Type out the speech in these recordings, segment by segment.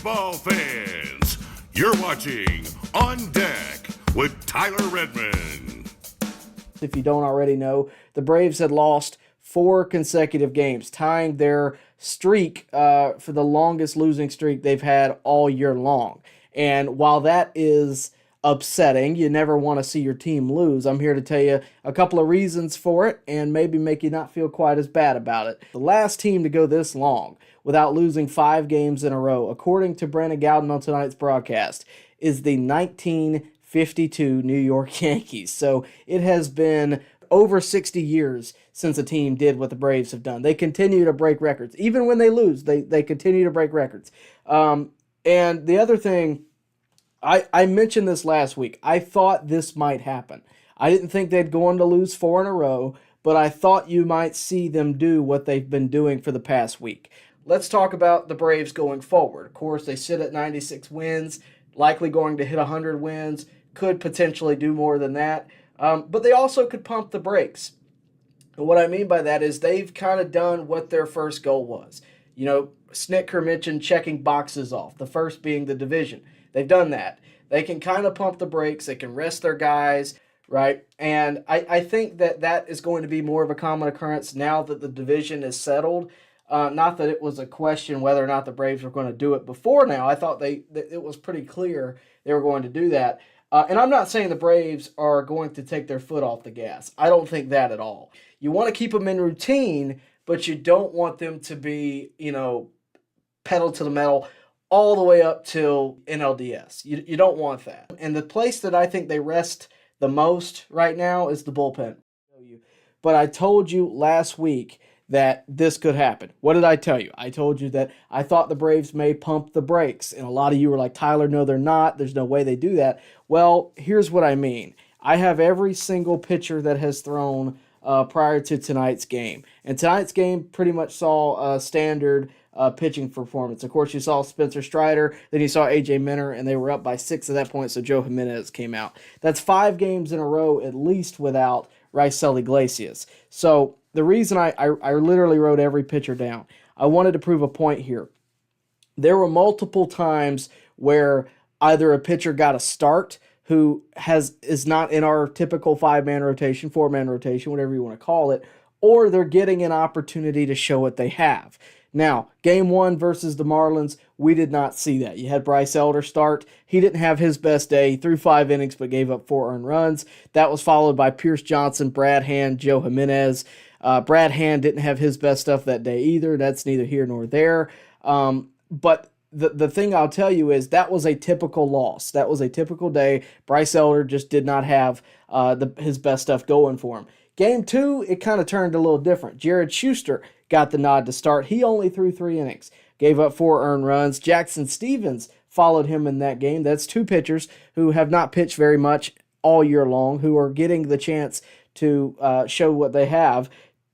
Baseball fans, you're watching On Deck with Tyler Redmond. If you don't already know, the Braves had lost 4 consecutive games, tying their streak for the longest losing streak they've had all year long. And while that is upsetting, you never want to see your team lose, I'm here to tell you a couple of reasons for it and maybe make you not feel quite as bad about it. The last team to go this long without losing 5 games in a row, according to Brandon Gowden on tonight's broadcast, is the 1952 New York Yankees. So it has been over 60 years since a team did what the Braves have done. They continue to break records. Even when they lose, they continue to break records. And the other thing, I mentioned this last week. I thought this might happen. I didn't think they'd go on to lose 4 in a row, but I thought you might see them do what they've been doing for the past week. Let's talk about the Braves going forward. Of course, they sit at 96 wins, likely going to hit 100 wins, could potentially do more than that. But they also could pump the brakes. And what I mean by that is they've kind of done what their first goal was. You know, Snitker mentioned checking boxes off, the first being the division. They've done that. They can kind of pump the brakes. They can rest their guys, right? And I think that is going to be more of a common occurrence now that the division is settled. Not that it was a question whether or not the Braves were going to do it before now. I thought it was pretty clear they were going to do that. And I'm not saying the Braves are going to take their foot off the gas. I don't think that at all. You want to keep them in routine, but you don't want them to be, pedal to the metal all the way up till NLDS. You don't want that. And the place that I think they rest the most right now is the bullpen. But I told you last week that this could happen. What did I tell you? I told you that I thought the Braves may pump the brakes. And a lot of you were like, Tyler, no, they're not. There's no way they do that. Well, here's what I mean. I have every single pitcher that has thrown prior to tonight's game. And tonight's game pretty much saw a standard pitching performance. Of course, you saw Spencer Strider, then you saw A.J. Minter, and they were up by 6 at that point, so Joe Jimenez came out. That's 5 games in a row at least without Raisel Iglesias. So the reason I literally wrote every pitcher down, I wanted to prove a point here. There were multiple times where either a pitcher got a start who is not in our typical 5-man rotation, 4-man rotation, whatever you want to call it, or they're getting an opportunity to show what they have. Now, Game 1 versus the Marlins, we did not see that. You had Bryce Elder start. He didn't have his best day. He threw 5 innings but gave up 4 earned runs. That was followed by Pierce Johnson, Brad Hand, Joe Jimenez. Brad Hand didn't have his best stuff that day either. That's neither here nor there. But the thing I'll tell you is that was a typical loss. That was a typical day. Bryce Elder just did not have his best stuff going for him. Game 2, it kind of turned a little different. Jared Schuster got the nod to start. He only threw 3 innings, gave up 4 earned runs. Jackson Stevens followed him in that game. That's 2 pitchers who have not pitched very much all year long, who are getting the chance to show what they have.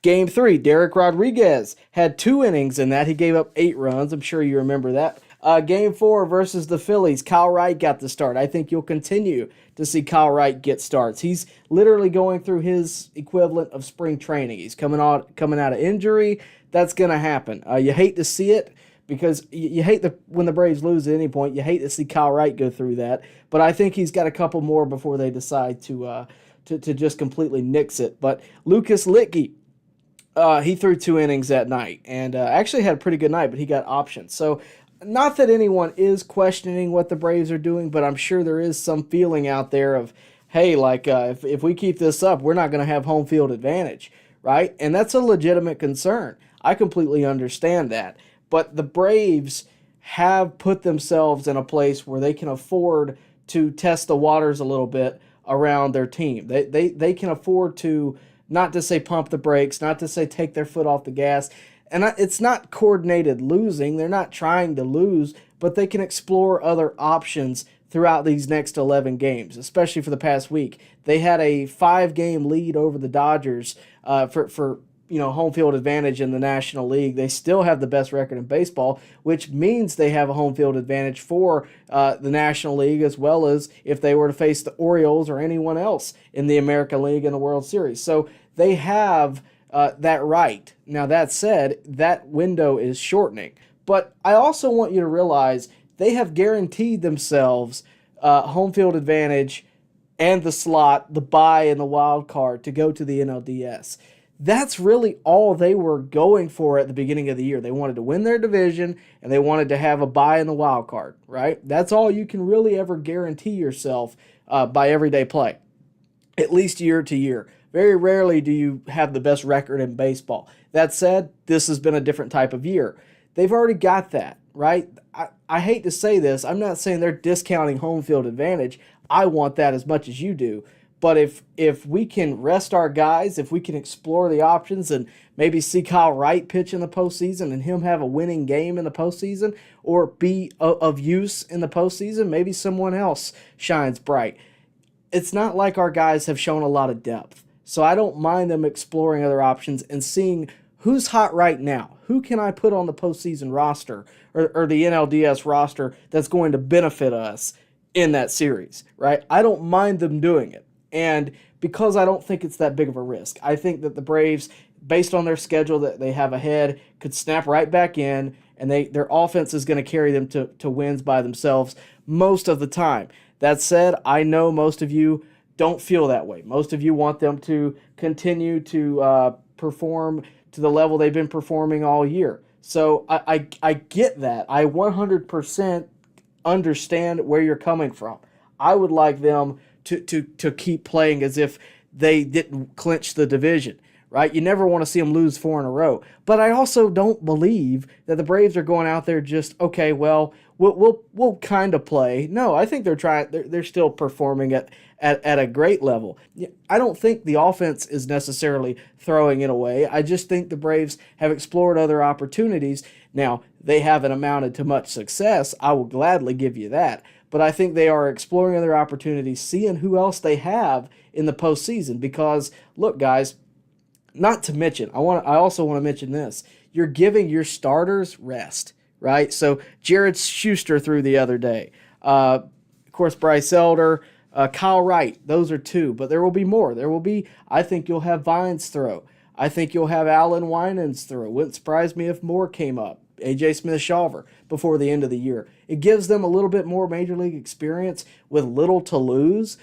Game 3, Derek Rodriguez had 2 innings in that. He gave up 8 runs. I'm sure you remember that. Game 4 versus the Phillies, Kyle Wright got the start. I think you'll continue to see Kyle Wright get starts. He's literally going through his equivalent of spring training. He's coming out of injury. That's going to happen. You hate to see it because you hate when the Braves lose at any point. You hate to see Kyle Wright go through that. But I think he's got a couple more before they decide to just completely nix it. But Lucas Litke, he threw 2 innings that night and actually had a pretty good night, but he got options. So not that anyone is questioning what the Braves are doing, but I'm sure there is some feeling out there of, hey, if we keep this up, we're not going to have home field advantage, right? And that's a legitimate concern. I completely understand that. But the Braves have put themselves in a place where they can afford to test the waters a little bit around their team. They can afford to, not to say pump the brakes, not to say take their foot off the gas. And it's not coordinated losing. They're not trying to lose, but they can explore other options throughout these next 11 games, especially for the past week. They had a 5-game lead over the Dodgers for home field advantage in the National League. They still have the best record in baseball, which means they have a home field advantage for the National League, as well as if they were to face the Orioles or anyone else in the American League in the World Series. So they have that right. Now, that said, that window is shortening. But I also want you to realize they have guaranteed themselves home field advantage and the slot, the bye, and the wild card to go to the NLDS. That's really all they were going for at the beginning of the year. They wanted to win their division, and they wanted to have a bye in the wild card, right? That's all you can really ever guarantee yourself by everyday play, at least year to year. Very rarely do you have the best record in baseball. That said, this has been a different type of year. They've already got that, right? I hate to say this. I'm not saying they're discounting home field advantage. I want that as much as you do. But if we can rest our guys, if we can explore the options and maybe see Kyle Wright pitch in the postseason and him have a winning game in the postseason or be of use in the postseason, maybe someone else shines bright. It's not like our guys have shown a lot of depth. So I don't mind them exploring other options and seeing who's hot right now. Who can I put on the postseason roster or the NLDS roster that's going to benefit us in that series, right? I don't mind them doing it. And because I don't think it's that big of a risk, I think that the Braves, based on their schedule that they have ahead, could snap right back in, and their offense is going to carry them to wins by themselves most of the time. That said, I know most of you don't feel that way. Most of you want them to continue to perform to the level they've been performing all year. So I get that. I 100% understand where you're coming from. I would like them to keep playing as if they didn't clinch the division, right? You never want to see them lose 4 in a row. But I also don't believe that the Braves are going out there just, okay, well, we'll kind of play. No, I think they're still performing at a great level. I don't think the offense is necessarily throwing it away. I just think the Braves have explored other opportunities. Now, they haven't amounted to much success. I will gladly give you that. But I think they are exploring other opportunities, seeing who else they have in the postseason. Because, look, guys, not to mention, I also want to mention this. You're giving your starters rest, right? So Jared Schuster threw the other day. Of course, Bryce Elder, Kyle Wright, those are 2. But there will be more. I think you'll have Vines throw. I think you'll have Alan Winans throw. Wouldn't surprise me if more came up. A.J. Smith-Shawver before the end of the year. It gives them a little bit more major league experience with little to lose,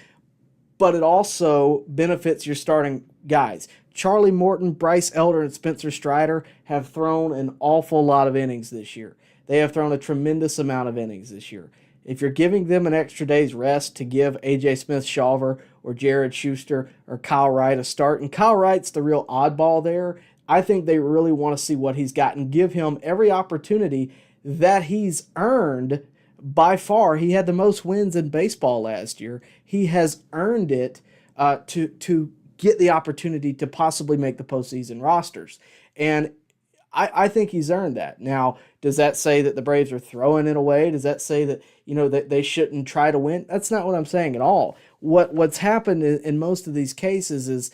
but it also benefits your starting guys. Charlie Morton, Bryce Elder, and Spencer Strider have thrown an awful lot of innings this year. They have thrown a tremendous amount of innings this year. If you're giving them an extra day's rest to give A.J. Smith-Shawver or Jared Schuster or Kyle Wright a start, and Kyle Wright's the real oddball there, I think they really want to see what he's got and give him every opportunity that he's earned. By far, he had the most wins in baseball last year. He has earned it to get the opportunity to possibly make the postseason rosters. And I think he's earned that. Now, does that say that the Braves are throwing it away? Does that say that, that they shouldn't try to win? That's not what I'm saying at all. What's happened in most of these cases is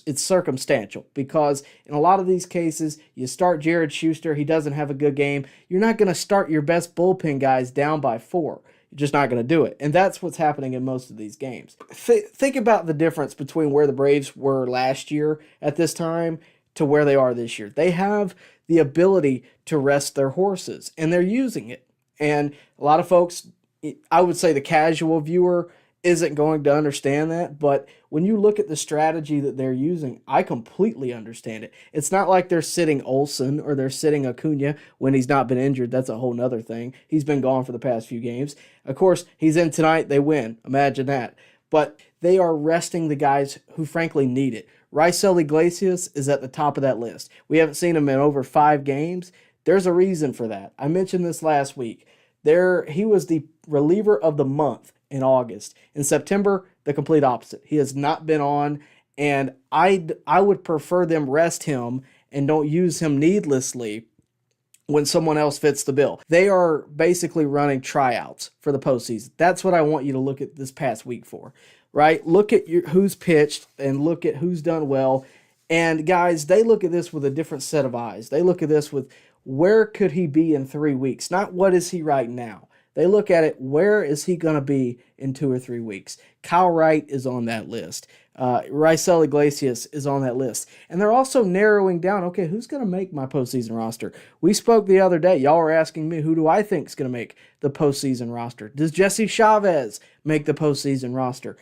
it's circumstantial, because in a lot of these cases, you start Jared Schuster, he doesn't have a good game. You're not going to start your best bullpen guys down by 4. You're just not going to do it. And that's what's happening in most of these games. Think about the difference between where the Braves were last year at this time to where they are this year. They have the ability to rest their horses, and they're using it. And a lot of folks, I would say the casual viewer isn't going to understand that, but when you look at the strategy that they're using, I completely understand it. It's not like they're sitting Olsen or they're sitting Acuna when he's not been injured. That's a whole nother thing. He's been gone for the past few games. Of course, he's in tonight, they win. Imagine that. But they are resting the guys who frankly need it. Raisel Iglesias is at the top of that list. We haven't seen him in over 5 games. There's a reason for that. I mentioned this last week. He was the reliever of the month in August. In September, the complete opposite. He has not been on, and I would prefer them rest him and don't use him needlessly when someone else fits the bill. They are basically running tryouts for the postseason. That's what I want you to look at this past week for, right? Look at who's pitched and look at who's done well. And guys, they look at this with a different set of eyes. They look at this with, where could he be in 3 weeks? Not what is he right now. They look at it, where is he going to be in 2 or 3 weeks? Kyle Wright is on that list. Raisel Iglesias is on that list. And they're also narrowing down, okay, who's going to make my postseason roster? We spoke the other day. Y'all were asking me, who do I think is going to make the postseason roster? Does Jesse Chavez make the postseason roster?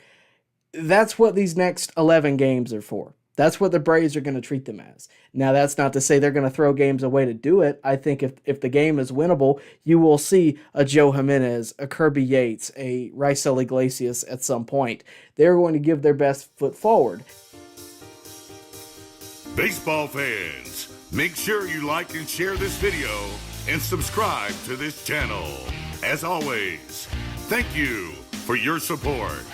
That's what these next 11 games are for. That's what the Braves are going to treat them as. Now, that's not to say they're going to throw games away to do it. I think if the game is winnable, you will see a Joe Jimenez, a Kirby Yates, a Raisel Iglesias at some point. They're going to give their best foot forward. Baseball fans, make sure you like and share this video and subscribe to this channel. As always, thank you for your support.